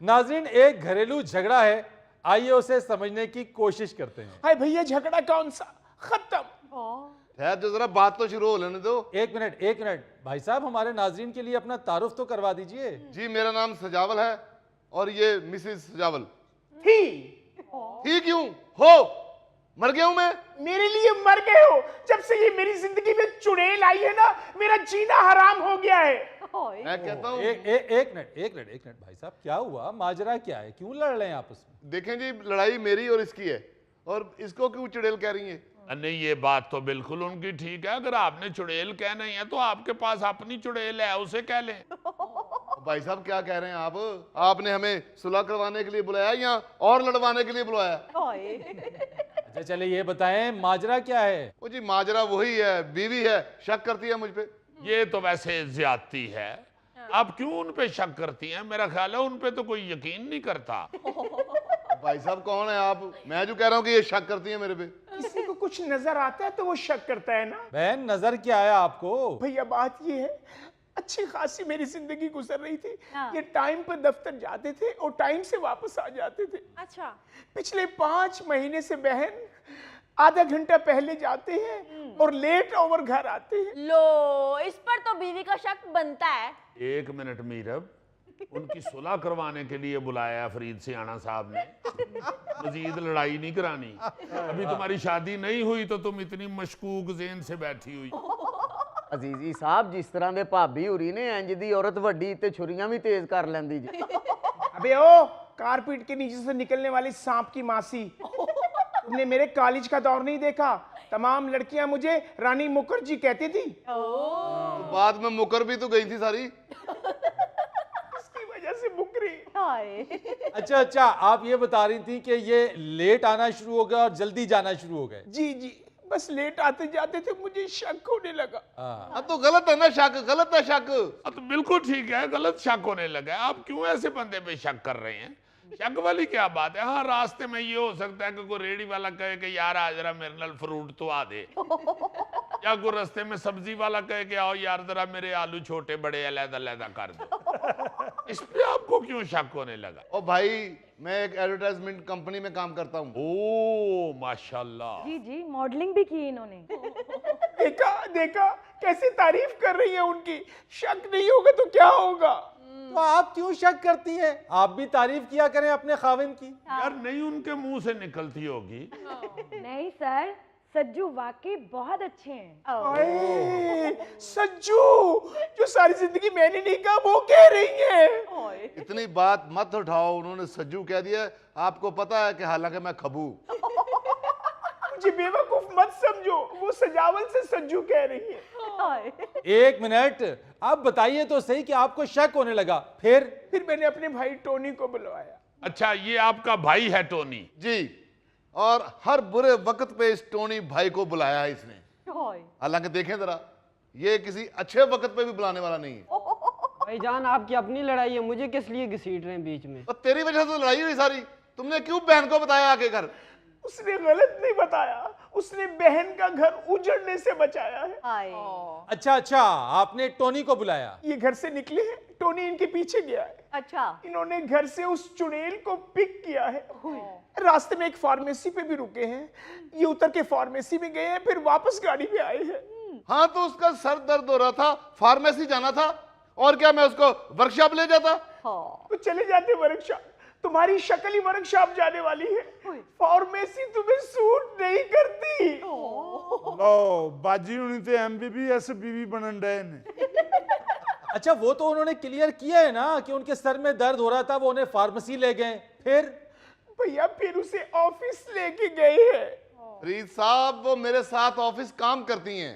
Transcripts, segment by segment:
नाज़रीन, एक घरेलू झगड़ा है, आइए उसे समझने की कोशिश करते हैं। हाय भैया, झगड़ा कौन सा? खत्म। है तो जरा बात तो शुरू हो लेने दो। एक मिनट भाई साहब, हमारे नाज़रीन के लिए अपना तारुफ तो करवा दीजिए। जी, मेरा नाम सजावल है और ये मिसेस सजावल। ही क्यों हो? मर गया हूं मैं? मेरे लिए मर गए हो। जब से ये मेरी जिंदगी में चुड़ैल आई है ना, मेरा जीना हराम हो गया है। मैं कहता हूँ एक मिनट भाई साहब, क्या हुआ? माजरा क्या है? क्यों लड़ रहे हैं आपस में? देखें जी, लड़ाई मेरी और इसकी है, और इसको क्यों चुड़ैल कह रही है? नहीं, ये बात तो बिल्कुल उनकी ठीक है। अगर आपने चुड़ैल कहना ही है तो आपके पास अपनी चुड़ैल है, उसे कह लें। भाई साहब क्या कह रहे हैं आप? आपने हमें सुलह करवाने के लिए बुलाया या और लड़वाने के लिए बुलाया? अच्छा चले ये बताएं, माजरा क्या है? वो जी, माजरा वही है, बीवी है, शक करती है मुझ पे। ये तो वैसे ज्यादती है। आप क्यों उन पे शक करती हैं? मेरा ख्याल है उन पे तो कोई यकीन नहीं करता। भाई साहब कौन है आप? मैं जो कह रहा हूँ कि ये शक करती है मेरे पे। किसी को कुछ नजर आता है तो वो शक करता है ना। बहन, नजर क्या आया आपको? भैया बात ये है, अच्छी खासी मेरी जिंदगी गुजर रही थी। ये टाइम पर दफ्तर जाते थे और टाइम से वापस आ जाते थे। अच्छा। पिछले 5 महीने से बहन आधा घंटा पहले जाते हैं और लेट ओवर घर आते हैं। लो, इस पर तो बीवी का शक बनता है। एक मिनट मीरब, उनकी सुलह करवाने के लिए बुलाया फरीद सियाना साहब ने, मजीद लड़ाई नहीं करानी। अभी तुम्हारी शादी नहीं हुई तो तुम इतनी मशकूक ज़हन से बैठी हुई। अजीजी साहब, जिस तरह ਦੇ ਭਾਬੀ ਹੋਰੀ ਨੇ ਇੰਜ ਦੀ औरत ਵੱਡੀ ਤੇ ਛੁਰੀਆਂ ਵੀ ਤੇਜ਼ ਕਰ ਲੈਂਦੀ ਜੀ। अबे ओ, कारपीट के नीचे से निकलने वाली सांप की मासी, तुमने मेरे कॉलेज का दौर नहीं देखा? तमाम लड़कियां मुझे रानी मुखर्जी कहती थी। तो बाद में मुकर भी तो गई थी सारी। इसकी वजह से मुकरी। अच्छा, आप ये बता रही थी कि ये लेट आना शुरू हो गया और जल्दी जाना शुरू हो गए। जी, बस लेट आते जाते थे, मुझे शक होने लगा। हाँ तो गलत है ना शक, गलत है शक। तो बिल्कुल ठीक है, गलत शक होने लगा है। आप क्यों ऐसे बंदे पे शक कर रहे हैं? शक वाली क्या बात है? हाँ, रास्ते में ये हो सकता है कि कोई रेडी वाला कहे कि यार आज जरा मेरे नाल फ्रूट तो आ दे, या कोई रास्ते में सब्जी वाला कहे कि आओ यार जरा मेरे आलू छोटे बड़े अलग-अलग कर दो। इस पे आपको क्यों शक होने लगा? ओ भाई, मैं एक एडवर्टाइजमेंट कंपनी में काम करता हूँ। ओ माशाल्लाह। जी, मॉडलिंग भी की इन्होंने। देखा कैसे तारीफ कर रही है उनकी। शक नहीं होगा तो क्या होगा? तो आप क्यों शक करती हैं? आप भी तारीफ किया करें अपने खाविंद की। यार नहीं, उनके मुंह से निकलती होगी। नहीं सर, सज्जू वाकई बहुत अच्छे हैं। ओए, सज्जू, जो सारी जिंदगी मैंने नहीं कहा वो कह रही है। इतनी बात मत उठाओ, उन्होंने सज्जू कह दिया। आपको पता है कि हालांकि मैं खबू। मुझे बेवकूफ मत समझो, वो सजावल से सज्जू कह रही है। एक मिनट, आप बताइए तो सही कि आपको शक होने लगा। फिर मैंने अपने भाई टोनी को बुलवाया। अच्छा, ये आपका भाई है टोनी? जी, और हर बुरे वक्त पे इस टोनी भाई को बुलाया है इसने। हालांकि देखें जरा, ये किसी अच्छे वक्त पे भी बुलाने वाला नहीं है। भाईजान, आपकी अपनी लड़ाई है, मुझे किस लिए घसीट रहे हैं बीच में? और तेरी वजह से तो लड़ाई हुई सारी। तुमने क्यों बहन को बताया आके घर? उसने गलत नहीं बताया, उसने बहन का घर उजड़ने से बचाया है। अच्छा, आपने टोनी को बुलाया? ये घर से निकले हैं, टोनी इनके पीछे गया है। अच्छा। इन्होंने घर से उस चुड़ैल को पिक किया है। रास्ते में एक फार्मेसी पे भी रुके हैं। ये उतर के फार्मेसी में गए हैं, फिर वापस गाड़ी पे आए हैं। हाँ तो उसका सर दर्द हो रहा था, फार्मेसी जाना था, और क्या मैं उसको वर्कशॉप ले जाता? तो चले जाते वर्कशॉप। तुम्हारी शक्ल ही वर्कशॉप जाने वाली है। फार्मेसी तुम्हें सूट नहीं करती। लो बाजी हुनी ते एमबीबीएस बीवी बनन रहे ने। अच्छा, वो तो उन्होंने क्लियर किया है ना कि उनके सर में दर्द हो रहा था, वो उन्हें फार्मेसी ले गए। फिर भैया, फिर उसे ऑफिस लेके गए हैं। फरीद साहब, वो मेरे साथ ऑफिस काम करती हैं।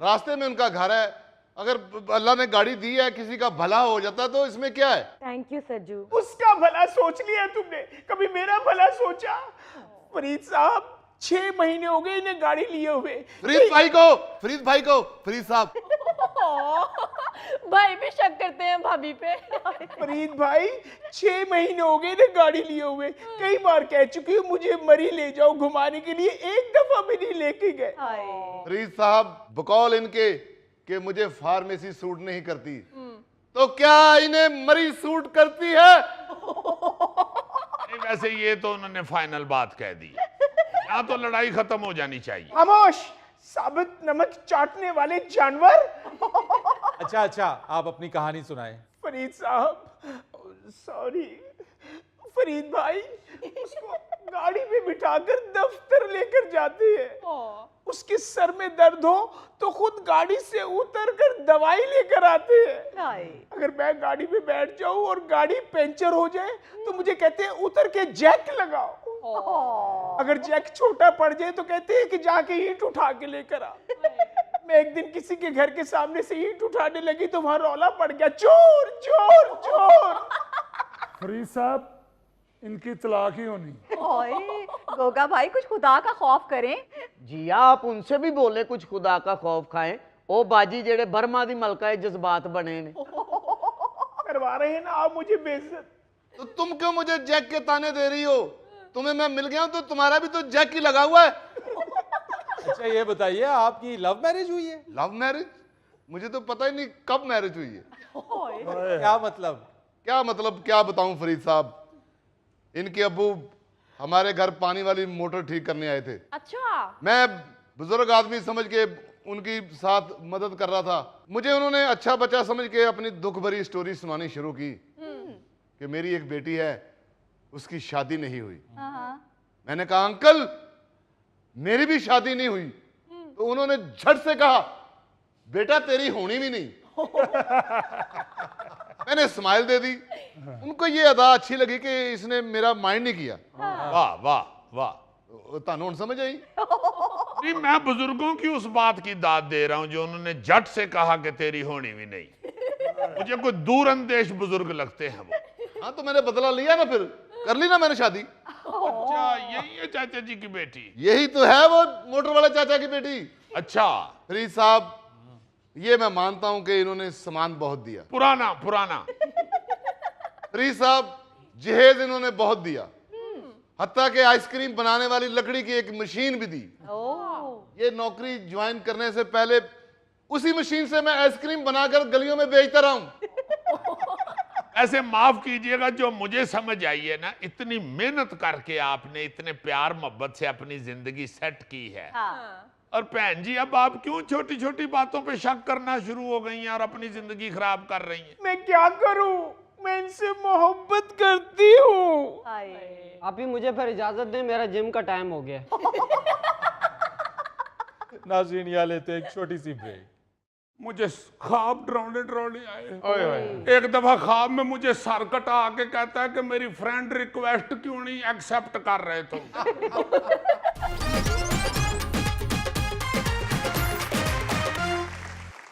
रास्ते में उनका घर है। अगर अल्लाह ने गाड़ी दी है, किसी का भला हो जाता तो इसमें क्या है? Thank you Sajju. उसका भला सोच लिया तुमने, कभी मेरा भला सोचा? फरीद साहब, 6 महीने हो गए इन्हें गाड़ी लिए हुए। फरीद भाई को फरीद साहब। भाई भी शक करते हैं भाभी पे। फरीद भाई, 6 महीने हो गए इन्हें गाड़ी लिए हुए। कई बार कह चुकी हूँ मुझे मरी ले जाओ घुमाने के लिए, एक दफा भी नहीं लेके गए। फरीद साहब, बकौल इनके कि मुझे फार्मेसी सूट नहीं करती, तो क्या इन्हें मरी सूट करती है? वैसे ये तो उन्होंने फाइनल बात कह दी, यहाँ तो लड़ाई खत्म हो जानी चाहिए। खामोश, साबित नमक चाटने वाले जानवर। अच्छा अच्छा, आप अपनी कहानी सुनाएं। फरीद साहब, सॉरी। फरीद भाई उसको गाड़ी में बिठाकर दफ्तर लेकर जाते हैं। उसके सर में दर्द हो तो खुद गाड़ी से उतरकर दवाई लेकर आते हैं। अगर मैं गाड़ी में बैठ जाऊं और गाड़ी पंचर हो जाए तो मुझे कहते हैं उतर के जैक लगाओ। अगर जैक छोटा पड़ जाए तो कहते हैं कि जाके ईंट उठा के लेकर आ। मैं एक दिन किसी के घर के सामने से ईंट उठाने लगी तो वहां रौला पड़ गया, चोर चोर चोर। फरीद साहब, इनकी तलाक ही होनी। ओए गोगा भाई, कुछ खुदा का खौफ करें। जी आप उनसे भी बोले कुछ खुदा का खौफ खाएं। ओ बाजी जेड़े बर्मा दी मलका जज्बात बने ने। करवा रहे हैं ना आप मुझे बेइज्जत। तो तुम क्यों मुझे जैक के ताने दे रही हो? तुम्हें मैं मिल गया हूं तो तुम्हारा भी तो जैक ही लगा हुआ है। अच्छा ये बताइए, आपकी लव मैरिज हुई है? Love marriage? मुझे तो पता ही नहीं कब मैरिज हुई है। क्या मतलब? क्या मतलब क्या बताऊं फरीद साहब, इनके अब्बू हमारे घर पानी वाली मोटर ठीक करने आए थे। अच्छा। मैं बुजुर्ग आदमी समझ के उनकी साथ मदद कर रहा था। मुझे उन्होंने अच्छा बच्चा समझ के अपनी दुख भरी स्टोरी सुनानी शुरू की कि मेरी एक बेटी है, उसकी शादी नहीं हुई। मैंने कहा अंकल मेरी भी शादी नहीं हुई। तो उन्होंने झट से कहा बेटा तेरी होनी भी नहीं। मैंने स्माइल दे दी। उनको ये अदा अच्छी लगी कि इसने मेरा माइंड नहीं किया। वाह वाह वाह, तानू हुण समझ आई? नहीं मैं बुजुर्गों की उस बात की दाद दे रहा हूं जो उन्होंने झट से कहा कि तेरी होनी भी नहीं। मुझे कोई दूरअंदेश बुजुर्ग लगते हैं वो। हाँ तो मैंने बदला लिया ना, फिर कर ली ना मैंने शादी। अच्छा यही है चाचा जी की बेटी? यही तो है वो मोटर वाले चाचा की बेटी। अच्छा फरीद साहब, ये मैं मानता हूं कि इन्होंने सामान बहुत दिया। पुराना पुराना। फरीद साहब, जहेज इन्होंने बहुत दिया, हत्ता के आइसक्रीम बनाने वाली लकड़ी की एक मशीन भी दी। ये नौकरी ज्वाइन करने से पहले उसी मशीन से मैं आइसक्रीम बनाकर गलियों में बेचता रहा हूं। ऐसे माफ कीजिएगा, जो मुझे समझ आई है ना, इतनी मेहनत करके आपने इतने प्यार मोहब्बत से अपनी जिंदगी सेट की है। और बहन जी अब आप क्यों छोटी छोटी बातों पे शक करना शुरू हो गई हैं और अपनी जिंदगी खराब कर रही हैं? मैं क्या करूं, मैं इनसे मोहब्बत करती हूँ। आप ही मुझे फिर इजाजत दें, मेरा जिम का टाइम हो गया। नाज़रीन यहाँ लेते एक छोटी सी ब्रेक। मुझे ख्वाब डरावने डरावने आए। एक दफा ख्वाब में मुझे सरकटा आके कहता है कि मेरी फ्रेंड रिक्वेस्ट क्यों नहीं एक्सेप्ट कर रहे तुम।